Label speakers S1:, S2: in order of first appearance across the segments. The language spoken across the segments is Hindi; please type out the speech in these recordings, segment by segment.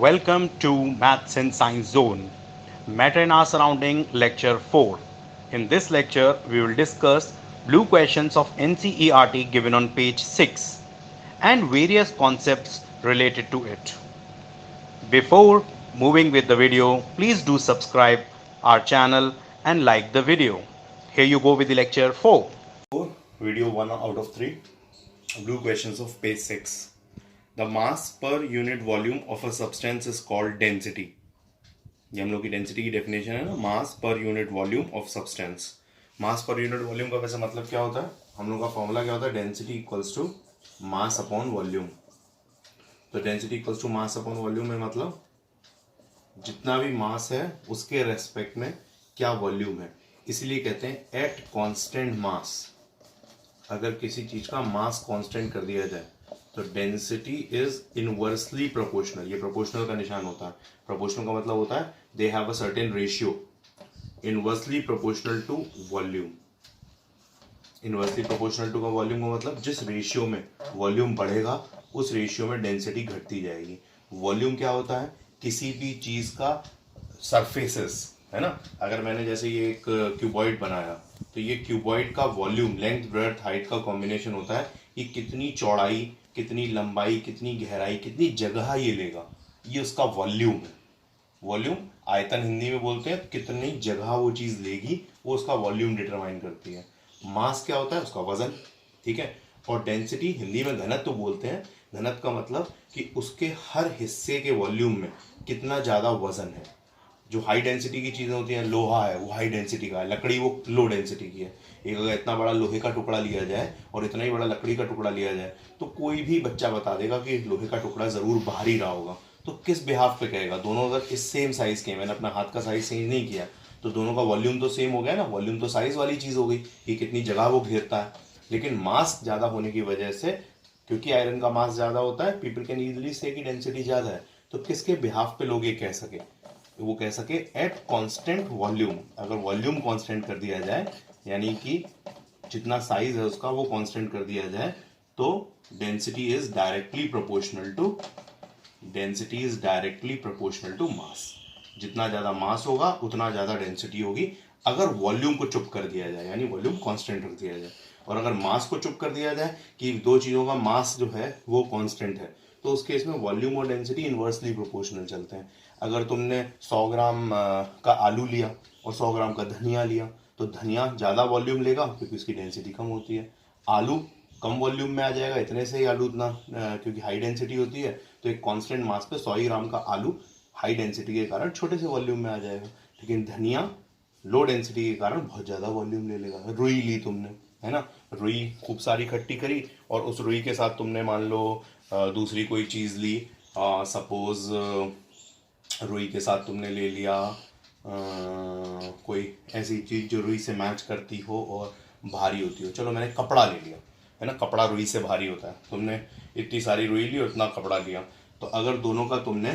S1: Welcome to Maths and Science Zone, Matter in Our Surrounding Lecture 4. In this lecture, we will discuss blue questions of NCERT given on page 6 and various concepts related to it. Before moving with the video, please do subscribe our channel and like the video. Here you go with the lecture 4.
S2: Video 1 out of 3. Blue questions of page 6. The mass per unit volume of a substance is called density. ये हम लोग की डेंसिटी की डेफिनेशन है ना, mass per unit volume of substance. Mass per unit volume का वैसे मतलब क्या होता है, हम लोग का फॉर्मूला क्या होता है, density equals to mass upon volume. तो density equals to mass upon volume में मतलब जितना भी मास है उसके रेस्पेक्ट में क्या वॉल्यूम है. इसीलिए कहते हैं एट कांस्टेंट मास. अगर किसी चीज का मास कांस्टेंट कर दिया जाए तो डेंसिटी इज इनवर्सली प्रोपोर्शनल. ये प्रोपोर्शनल का निशान होता है. प्रोपोर्शनल का मतलब होता है they have a certain ratio. Inversely proportional to volume. Inversely proportional to का वॉल्यूम का मतलब जिस रेशियो में वॉल्यूम बढ़ेगा उस रेशियो में डेंसिटी घटती जाएगी. वॉल्यूम क्या होता है, किसी भी चीज का सरफेसेस है ना. अगर मैंने जैसे ये एक क्यूबॉइड बनाया तो ये क्यूबॉइड का वॉल्यूम लेंथ ब्रेड्थ हाइट का कॉम्बिनेशन होता है कि कितनी चौड़ाई, कितनी लंबाई, कितनी गहराई, कितनी जगह ये लेगा, ये उसका वॉल्यूम है. वॉल्यूम आयतन हिंदी में बोलते हैं, कितनी जगह वो चीज लेगी वो उसका वॉल्यूम डिटरमाइन करती है. मास क्या होता है, उसका वजन. ठीक है. और डेंसिटी हिंदी में घनत्व बोलते हैं. घनत्व का मतलब कि उसके हर हिस्से के वॉल्यूम में कितना ज्यादा वजन है. जो हाई डेंसिटी की चीजें होती हैं, लोहा है वो हाई डेंसिटी का है, लकड़ी वो लो डेंसिटी की है. एक अगर इतना बड़ा लोहे का टुकड़ा लिया जाए और इतना ही बड़ा लकड़ी का टुकड़ा लिया जाए तो कोई भी बच्चा बता देगा कि लोहे का टुकड़ा जरूर भारी रहा होगा. तो किस बिहाफ पे कहेगा, दोनों अगर इस सेम साइज के, मैंने अपना हाथ का साइज चेंज नहीं किया तो दोनों का वॉल्यूम तो सेम हो गया ना. वॉल्यूम तो साइज वाली चीज हो गई कि कितनी जगह वो घेरता है. लेकिन मास ज्यादा होने की वजह से, क्योंकि आयरन का मास ज्यादा होता है, पीपल कैन इजीली से कि डेंसिटी ज्यादा है. तो किसके बिहाफ पे लोग ये कह सके, वो कह सके एट कांस्टेंट वॉल्यूम. अगर वॉल्यूम कांस्टेंट कर दिया जाए, यानी कि जितना साइज है उसका वो कांस्टेंट कर दिया जाए, तो density is directly proportional to mass. जितना ज्यादा मास होगा उतना ज्यादा डेंसिटी होगी अगर वॉल्यूम को चुप कर दिया जाए, यानी वॉल्यूम कांस्टेंट रख दिया जाए. और अगर मास को चुप कर दिया जाए कि दो चीजों का मास जो है वो कांस्टेंट है, तो उस केस में वॉल्यूम और डेंसिटी इनवर्सली प्रोपोर्शनल चलते हैं. अगर तुमने 100 ग्राम का आलू लिया और 100 ग्राम का धनिया लिया तो धनिया ज़्यादा वॉल्यूम लेगा क्योंकि उसकी डेंसिटी कम होती है. आलू कम वॉल्यूम में आ जाएगा, इतने से ही आलू उतना, क्योंकि हाई डेंसिटी होती है. तो एक कांस्टेंट मास पे 100 ग्राम का आलू हाई डेंसिटी के कारण छोटे से वॉल्यूम में आ जाएगा. लेकिन धनिया लो डेंसिटी के कारण बहुत ज़्यादा वॉल्यूम ले लेगा. रुई ली तुमने, है ना, रुई खूब सारी इकट्ठी करी और उस रुई के साथ तुमने मान लो दूसरी कोई चीज़ ली. सपोज रुई के साथ तुमने ले लिया कोई ऐसी चीज जो रुई से मैच करती हो और भारी होती हो. चलो मैंने कपड़ा ले लिया, है ना, कपड़ा रुई से भारी होता है. तुमने इतनी सारी रुई ली और इतना कपड़ा लिया. तो अगर दोनों का तुमने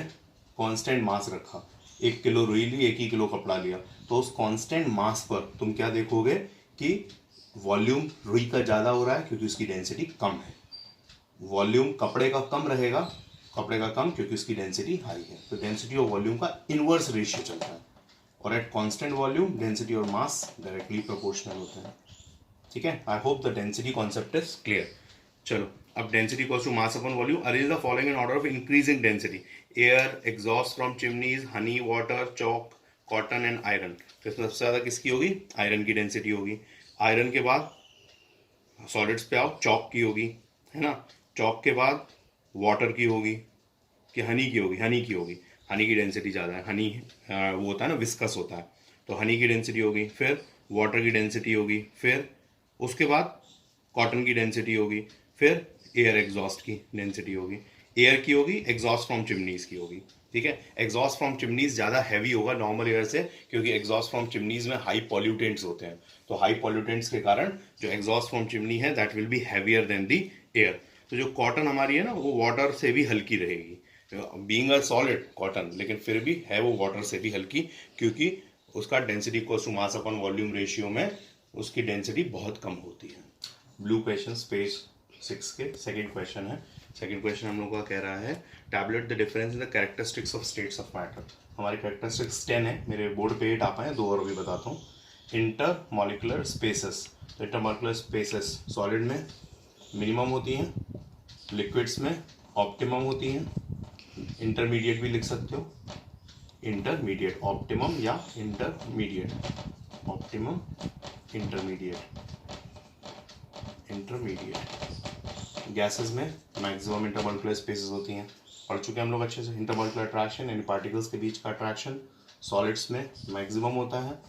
S2: कांस्टेंट मास रखा, 1 किलो रुई ली, 1 ही किलो कपड़ा लिया, तो उस कांस्टेंट मास पर तुम क्या देखोगे कि वॉल्यूम रुई का ज़्यादा हो रहा है क्योंकि उसकी डेंसिटी कम है. वॉल्यूम कपड़े का कम रहेगा, कपड़े का कम क्योंकि उसकी डेंसिटी हाई है. तो डेंसिटी और वॉल्यूम का इनवर्स रेशियो चलता है. और एट कांस्टेंट वॉल्यूम डेंसिटी और मास डायरेक्टली प्रोपोर्शनल होते हैं. ठीक है. I hope the density concept is clear. चलो अब density equals to mass upon volume. Arrange the following in order of increasing density: air, exhaust from chimneys, honey, water, chalk, cotton and iron. तो इसमें सबसे ज्यादा किसकी होगी, आयरन की डेंसिटी होगी. आयरन के बाद सॉलिड्स पे आओ, चॉक की होगी, है ना. चॉक के बाद वाटर की होगी कि हनी की होगी, हनी की होगी. हनी की डेंसिटी ज़्यादा है. हनी वो होता है ना, विस्कस होता है, तो हनी की डेंसिटी होगी. फिर वाटर की डेंसिटी होगी. फिर उसके बाद कॉटन की डेंसिटी होगी. फिर एयर एग्जॉस्ट की डेंसिटी होगी. एयर की होगी, एग्जॉस्ट फ्रॉम चिमनीज की होगी. ठीक है. एग्जॉस्ट फ्रॉम चिमनीज ज़्यादा हैवी होगा नॉर्मल एयर से, क्योंकि एग्जॉस्ट फ्रॉम चिमनीज में हाई पॉल्यूटेंट्स होते हैं. तो हाई पॉल्यूटेंट्स के कारण जो एग्जॉस्ट फ्रॉम चिमनी है that will be heavier than the air. तो जो कॉटन हमारी है ना वो वाटर से भी हल्की रहेगी, बीइंग अ सॉलिड कॉटन, लेकिन फिर भी है वो वाटर से भी हल्की, क्योंकि उसका density equals to mass upon volume ratio में उसकी डेंसिटी बहुत कम होती है. ब्लू क्वेश्चन पेज 6 के सेकंड क्वेश्चन है. सेकंड क्वेश्चन हम लोग का कह रहा है tablet the difference in the characteristics of states of matter. हमारे कैरेक्टरिस्टिक्स 10 है, मेरे बोर्ड पे 8 आ पाए, 2 और भी बताता हूँ। Inter molecular spaces, inter molecular spaces solid में मिनिमम होती हैं, लिक्विड्स में ऑप्टिमम होती हैं, इंटरमीडिएट भी लिख सकते हो, इंटरमीडिएट ऑप्टिमम या intermediate, optimum intermediate, intermediate. Gases में मैक्सिमम इंटरमॉलिकुलर स्पेसेस होती हैं, पढ़ चुके हैं हम लोग अच्छे से। इंटरमॉलिकुलर अट्रैक्शन यानी पार्टिकल्स के बीच का अट्रैक्शन सॉलिड्स में मैक्सिमम होता है,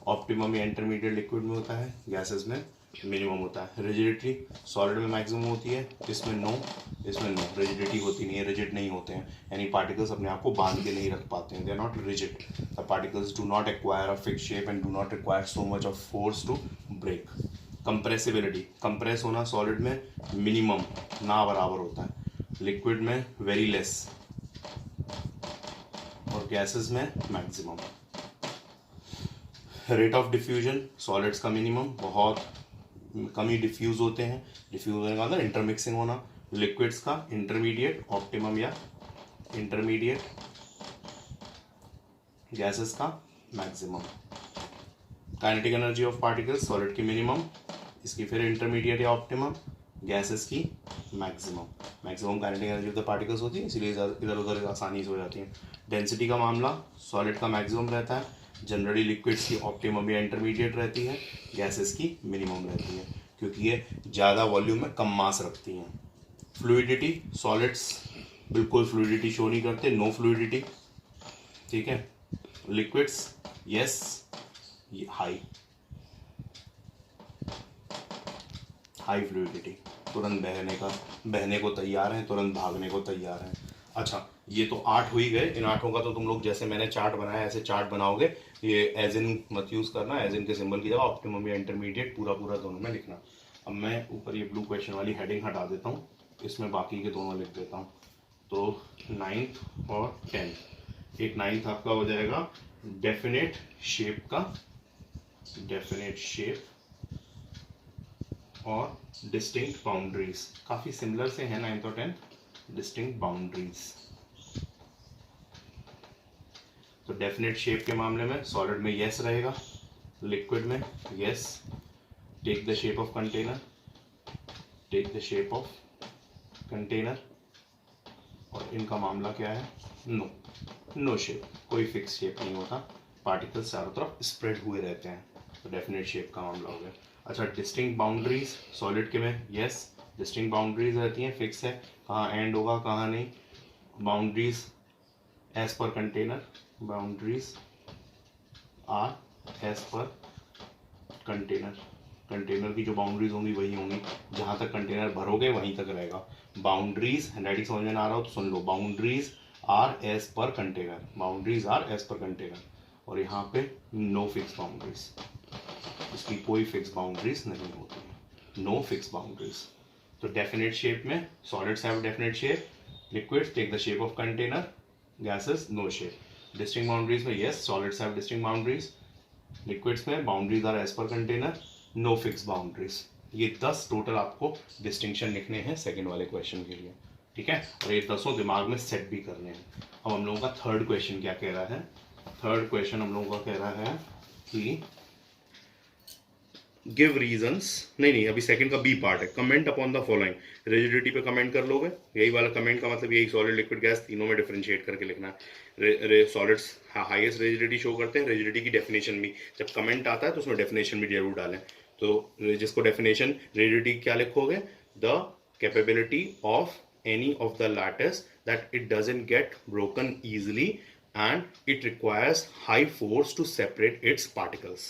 S2: ऑप्टिमम या इंटरमीडिएट लिक्विड में होता है, गैसेस में मिनिमम होता है। रिजिडिटी सॉलिड में मैक्सिमम होती है, इसमें नो रिजिडिटी होती नहीं है, रिजिड नहीं होते हैं, यानी पार्टिकल्स अपने आप को बांध के नहीं रख पाते हैं, they are not rigid. The particles do not acquire a fix shape and do not require so much of force to break. Compressibility, compress होना सॉलिड में मिनिमम ना बराबर होता है, लिक्विड में वेरी लेस और गैसेस में maximum. Rate of diffusion solids का मिनिमम, बहुत कम ही डिफ्यूज होते हैं, डिफ्यूज होने का मतलब इंटरमिक्सिंग होना। लिक्विड्स का इंटरमीडिएट ऑप्टिमम या इंटरमीडिएट, गैसेस का maximum. Kinetic energy of particles solid की मिनिमम, इसकी फिर इंटरमीडिएट या ऑप्टिमम, गैसेस की maximum. Maximum kinetic energy of the particles होती है, इसलिए इधर उधर आसानी से हो जाती है। डेंसिटी का मामला सॉलिड का मैक्सिमम रहता है, जनरली लिक्विड्स की ऑप्टिमम या इंटरमीडिएट रहती है, गैसेस की मिनिमम रहती है, क्योंकि ये ज़्यादा वॉल्यूम में कम मास रखती हैं। फ्लूइडिटी सॉलिड्स बिल्कुल फ्लूइडिटी शो नहीं करते, नो फ्लूइडिटी, ठीक है। लिक्विड्स यस हाई फ्लूइडिटी, तुरंत बहने को तैयार हैं, तुरंत भागने को तैयार हैं। अच्छा, ये तो 8 हो ही गए। इन 8 का तो तुम लोग जैसे मैंने चार्ट बनाया ऐसे चार्ट बनाओगे, ये एज इन मत यूज़ करना, एज इन के सिंबल की जगह ऑप्टिमम या इंटरमीडिएट पूरा दोनों में लिखना। अब मैं ऊपर ये ब्लू क्वेश्चन वाली हेडिंग हटा देता हूँ, इसमें बाकी के दोनों लिख देता हूँ। तो 9th और 10th, एक 9th आपका हो जाएगा डेफिनेट शेप का, डेफिनेट शेप और डिस्टिंक्ट बाउंड्रीज, काफ़ी सिमिलर से हैं 9th और 10th। डिस्टिंक्ट बाउंड्रीज, तो डेफिनेट शेप के मामले में सॉलिड में यस रहेगा, लिक्विड में yes, take the shape of container, take the shape of container, और इनका मामला क्या है, नो शेप, कोई फिक्स शेप नहीं होता, पार्टिकल्स चारों तरफ स्प्रेड हुए रहते हैं, तो डेफिनेट शेप का मामला हो गया। अच्छा, डिस्टिंक्ट बाउंड्रीज सॉलिड के में यस, डिस्टिंक्ट बाउंड्रीज रहती हैं, फिक्स है कहाँ एंड होगा कहाँ नहीं। Boundaries as per container, boundaries are as per container, container की जो बाउंड्रीज होंगी वही होंगी, जहाँ तक कंटेनर भरोगे वहीं तक रहेगा। बाउंड्रीज हैंडराइटिंग समझ में ना आ रहा हो तो सुन लो, boundaries are as per container, boundaries are as per container, और यहाँ पे नो फिक्स बाउंड्रीज, इसकी कोई फिक्स बाउंड्रीज नहीं होती है, नो फिक्स बाउंड्रीज। तो डेफिनेट शेप में solids have definite shape, liquids take the shape of container, gases no shape. Distinct boundaries में yes, solids have distinct boundaries, liquids में boundaries are as per container, no fix boundaries. ये 10 टोटल आपको डिस्टिंक्शन लिखने हैं सेकंड वाले क्वेश्चन के लिए, ठीक है, और ये 10 दिमाग में सेट भी करने हैं। अब हम लोगों का थर्ड क्वेश्चन क्या कह रहा है, थर्ड क्वेश्चन हम लोगों का कह रहा है कि गिव रीजंस, नहीं अभी सेकंड का बी पार्ट है, comment upon the following. Rigidity पे कमेंट कर लोगे, यही वाला कमेंट का मतलब यही, सॉलिड लिक्विड गैस तीनों में डिफरेंशिएट करके लिखना है। सॉलिड्स हाईएस्ट रिजिडिटी शो करते हैं, रिजिडिटी की डेफिनेशन भी जब कमेंट आता है तो उसमें डेफिनेशन भी जरूर डालें। तो जिसको डेफिनेशन रिजिडिटी क्या लिखोगे, the capability of any of the lattice that it doesn't get broken easily and it requires high force to separate its particles.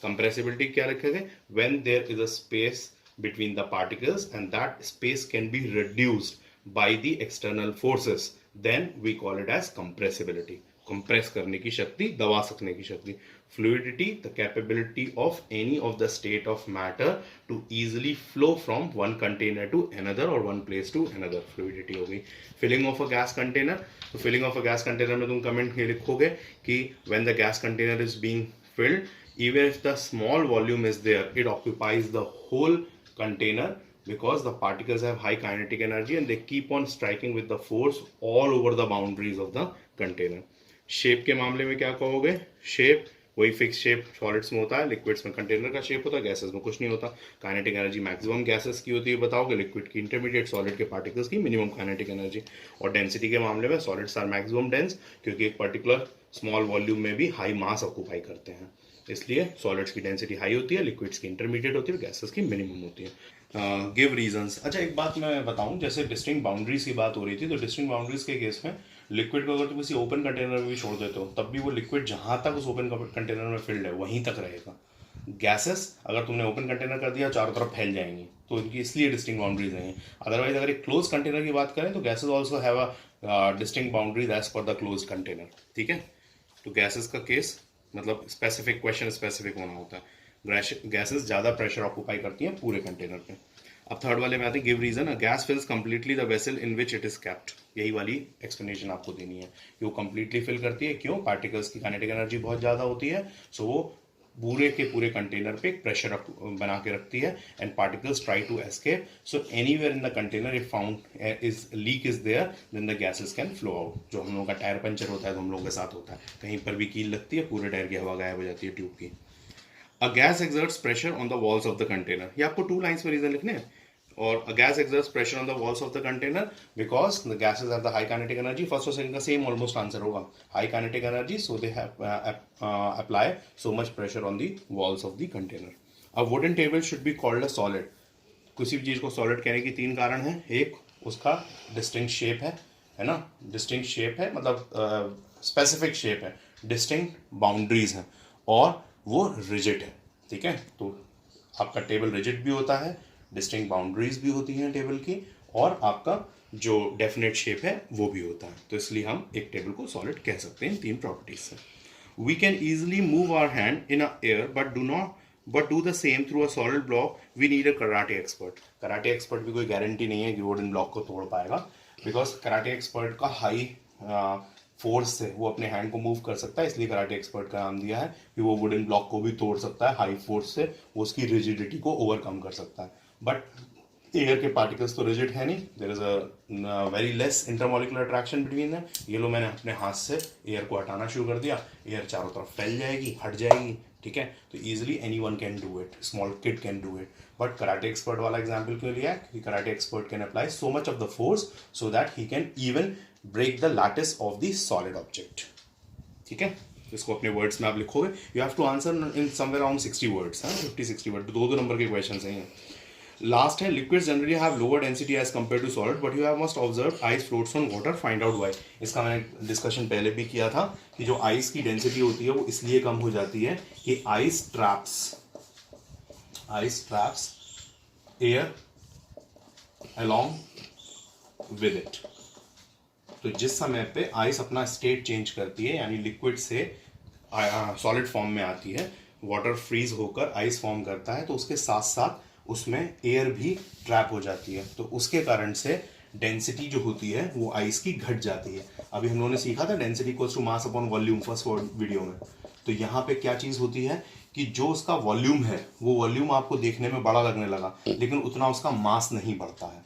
S2: Compressibility क्या लिखेंगे, when there is a space between the particles and that space can be reduced by the external forces, then we call it as compressibility. Compress करने की शक्ति, दबा सकने की शक्ति। Fluidity, the capability of any of the state of matter to easily flow from one container to another और one place to another, fluidity हो गई। Filling of a gas container, तो filling of a gas container में तुम कमेंट में लिखोगे कि when the gas container is being filled, even if the small volume is there, it occupies the whole container because the particles have high kinetic energy and they keep on striking with the force all over the boundaries of the container. Shape के मामले में क्या कहोगे? शेप वही फिक्स शेप सॉलिड्स में होता है, लिक्विड्स में कंटेनर का शेप होता है, गैसेस में कुछ नहीं होता. काइनेटिक एनर्जी मैक्सिमम गैसेस की होती है बताओगे, लिक्विड की इंटरमीडिएट, सॉलिड के पार्टिकल्स की मिनिमम काइनेटिक एनर्जी. और डेंसिटी के मामले में सॉलिड्स आर मैक्सिमम डेंस क्योंकि एक पर्टिकुलर स्मॉल वॉल्यूम में भी हाई मास ऑक्यूपाई करते हैं, इसलिए सॉलिड्स की डेंसिटी हाई होती है, लिक्विड्स की इंटरमीडिएट होती है, गैसेस की मिनिमम होती है. Give reasons. अच्छा एक बात मैं बताऊं, जैसे डिस्टिंक्ट बाउंड्रीज की बात हो रही थी, तो डिस्टिंक्ट बाउंड्रीज के केस में लिक्विड को अगर तुम किसी ओपन कंटेनर में भी छोड़ देते हो तब भी वो लिक्विड जहां तक उस ओपन कंटेनर में फिल्ड है वहीं तक रहेगा. गैसेस अगर तुमने ओपन कंटेनर कर दिया चारों तरफ फैल जाएंगी, तो इनकी इसलिए डिस्टिंक्ट बाउंड्रीज नहीं है. अदरवाइज अगर एक क्लोज कंटेनर की बात करें तो gases also have a distinct boundaries as per the close container. ठीक है, तो गैसेस का केस मतलब स्पेसिफिक क्वेश्चन स्पेसिफिक होना होता है. गैसेस ज़्यादा प्रेशर ऑक्यूपाई करती हैं पूरे कंटेनर पे. अब थर्ड वाले में आते हैं give reason. A gas fills completely the vessel in which it is kept. यही वाली एक्सप्लेनेशन आपको देनी है कि वो कंप्लीटली फिल करती है. क्यों? पार्टिकल्स की काइनेटिक एनर्जी बहुत ज़्यादा होती है, सो वो पूरे के पूरे कंटेनर पे एक प्रेशर बना के रखती है and particles try to escape. So anywhere in the container if found is leak is there then the gases can flow out. जो हम लोगों का टायर पंचर होता है तो हम लोगों के साथ होता है, कहीं पर भी कील लगती है पूरे टायर की हवा गायब हो जाती है ट्यूब की. A gas exerts pressure on the walls of the container. ये आपको 2 लाइन्स में रीजन लिखने हैं. और a gas exerts pressure on the walls of the container because the gases have the high kinetic energy. First और second का same almost answer होगा, high kinetic energy, so they have apply so much pressure on the walls of the container. A wooden table should be called a solid. किसी भी चीज़ को solid कहने की 3 कारण हैं. एक उसका distinct shape है ना, distinct shape है मतलब specific shape है, distinct boundaries हैं और वो rigid है. ठीक है, तो आपका टेबल रिजिड भी होता है, डिस्टिंक्ट बाउंड्रीज भी होती हैं टेबल की, और आपका जो डेफिनेट शेप है वो भी होता है. तो इसलिए हम एक टेबल को सॉलिड कह सकते हैं इन 3 प्रॉपर्टीज से. We can easily move our hand in a air but do the same through a solid block. We need a karate expert. Karate expert भी कोई गारंटी नहीं है कि वुडन ब्लॉक को तोड़ पाएगा, बिकॉज कराटे एक्सपर्ट का हाई फोर्स से वो अपने हैंड को मूव कर सकता है, इसलिए कराटे एक्सपर्ट का नाम दिया है कि वो वुडन ब्लॉक को भी तोड़ सकता है हाई फोर्स से, वो उसकी रिजिडिटी को ओवरकम कर सकता है. बट एयर के पार्टिकल्स तो रिजिड है नहीं, there is a very less intermolecular attraction between them. ये लो मैंने अपने हाथ से एयर को हटाना शुरू कर दिया, एयर चारों तरफ फैल जाएगी, हट जाएगी. ठीक है, तो easily anyone can do it, small kid can do it. But karate expert वाला एग्जांपल क्यों लिया? क्योंकि karate expert can apply so much of the force so that he can even break the lattice of the solid object. ठीक है, इसको अपने वर्ड्स में आप लिखोगे. You have to answer in somewhere around 60 words. 50-60 word, 2 number के क्वेश्चन हैं. लास्ट है liquids generally have lower density as compare to solid but you have must observe ice floats on water, find out why. इसका मैंने डिस्कशन पहले भी किया था कि जो आइस की डेंसिटी होती है वो इसलिए कम हो जाती है कि ice traps air along with it. तो जिस समय पे आइस अपना स्टेट चेंज करती है, यानी लिक्विड से सॉलिड फॉर्म में आती है, वाटर फ्रीज होकर आइस फॉर्म करता है, तो उसके साथ साथ उसमें एयर भी ट्रैप हो जाती है, तो उसके कारण से डेंसिटी जो होती है वो आइस की घट जाती है. अभी हम लोगों ने सीखा था density equals to mass upon volume first video में. तो यहाँ पे क्या चीज़ होती है कि जो उसका वॉल्यूम है वो वॉल्यूम आपको देखने में बड़ा लगने लगा, लेकिन उतना उसका मास नहीं बढ़ता है.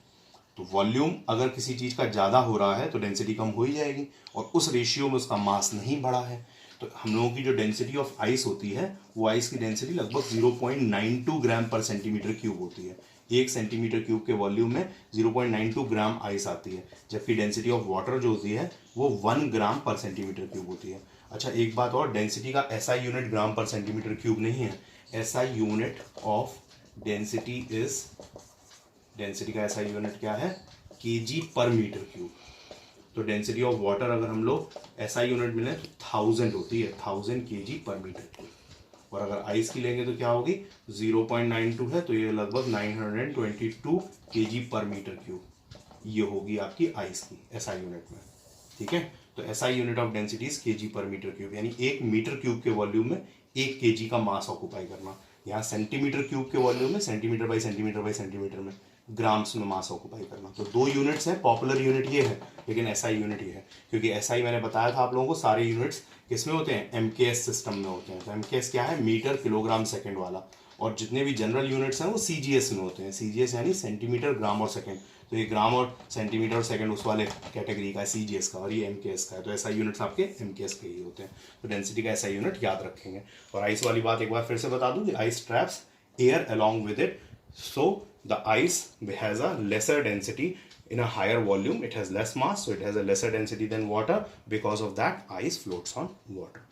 S2: तो वॉल्यूम अगर किसी चीज़ का ज़्यादा हो रहा है तो डेंसिटी कम हो ही जाएगी, और उस रेशियो में उसका मास नहीं बढ़ा है. तो हम लोगों की जो डेंसिटी ऑफ आइस होती है वो आइस की डेंसिटी लगभग 0.92 ग्राम पर सेंटीमीटर क्यूब होती है. 1 सेंटीमीटर क्यूब के वॉल्यूम में 0.92 ग्राम आइस आती है, जबकि डेंसिटी ऑफ वाटर जो होती है वो 1 ग्राम पर सेंटीमीटर क्यूब होती है. अच्छा एक बात और, डेंसिटी का एसआई यूनिट ग्राम पर सेंटीमीटर क्यूब नहीं है. SI unit of density is, density का एसआई यूनिट क्या है? केजी पर मीटर क्यूब. तो डेंसिटी ऑफ वाटर अगर हम लोग एसआई यूनिट मिले तो 1000 होती है, 1000 केजी पर मीटर क्यूब. और अगर आइस की लेंगे तो क्या होगी? 0.92 है, तो ये लगभग 922 केजी पर मीटर क्यूब ये होगी आपकी आइस की एसआई यूनिट में. ठीक है, तो SI unit of density is KG पर मीटर क्यूब, यानी 1 मीटर क्यूब के वॉल्यूम में 1 केजी का मास ऑक्यूपाई करना. यहाँ सेंटीमीटर क्यूब के वॉल्यूम में centimetre by centimetre by centimetre में ग्राम्स में मास ऑक्यूपाई करना. तो 2 यूनिट्स हैं, पॉपुलर यूनिट ये है लेकिन एसआई यूनिट ये है, क्योंकि एसआई मैंने बताया था आप लोगों को सारे यूनिट्स किस में होते हैं? एमकेएस सिस्टम में होते हैं. तो एमकेएस क्या है? मीटर किलोग्राम सेकंड वाला, और जितने भी जनरल यूनिट्स हैं वो CGS में होते हैं. CGS यानी सेंटीमीटर ग्राम और सेकेंड. तो ये ग्राम और सेंटीमीटर और सेकेंड उस वाले कैटेगरी का है CGS का, और ये MKS का है. तो ऐसा यूनिट्स आपके MKS के ही होते हैं. तो डेंसिटी का ऐसा यूनिट याद रखेंगे. और आइस वाली बात एक बार फिर से बता दूं कि ice traps air along with it. So the ice has a lesser density in a higher volume. It has less mass, so it has a lesser density than water. Because of that, ice floats on water.